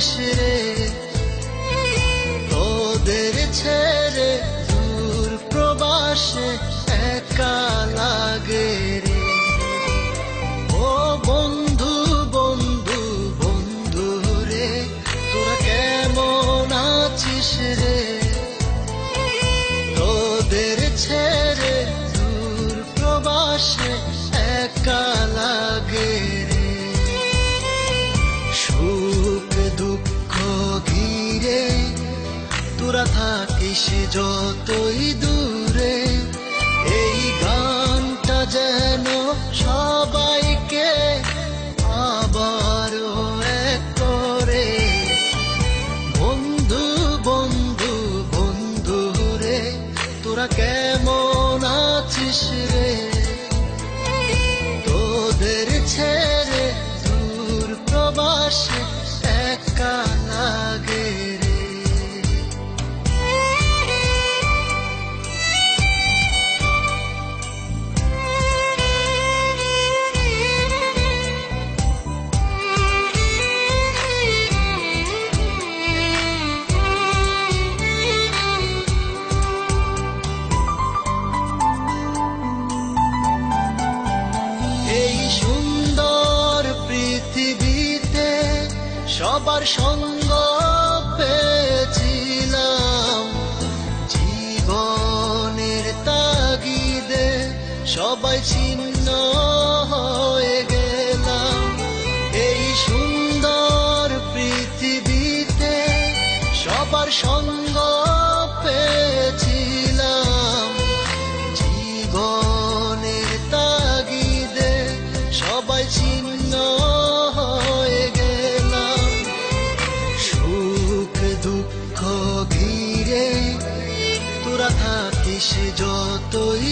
আছিস রে, তোদের ছেড়ে দূর প্রবাসে একা লাগে রে। ও বন্ধু বন্ধু বন্ধু রে, তোরা কেমন আছিস রে, তোদের ছেড়ে দূর প্রবাসে একা লাগে রে। সুখ দুঃখ ঘিরে তোরা থাকিস যতই দূরে, এই গানটা যেন সবাইকে আবারও এক করে। বন্ধু বন্ধু বন্ধু রে, তোরা কেমন আছিস রে, তোদের ছেড়ে দূর প্রবাসে একা লাগে রে। এই সুন্দর পৃথিবীতে সবার সঙ্গ পেয়েছিলাম, জীবনের তাগিদে সবাই ছিন্ন হয়ে গেলাম। এই সুন্দর পৃথিবীতে সবার সঙ্গ পেয়েছিলাম, জীবনের তাগিদে সবাই ছিন্ন হয়ে গেলাম। সুখ দুঃখ ঘিরে তোরা থাকিস যতই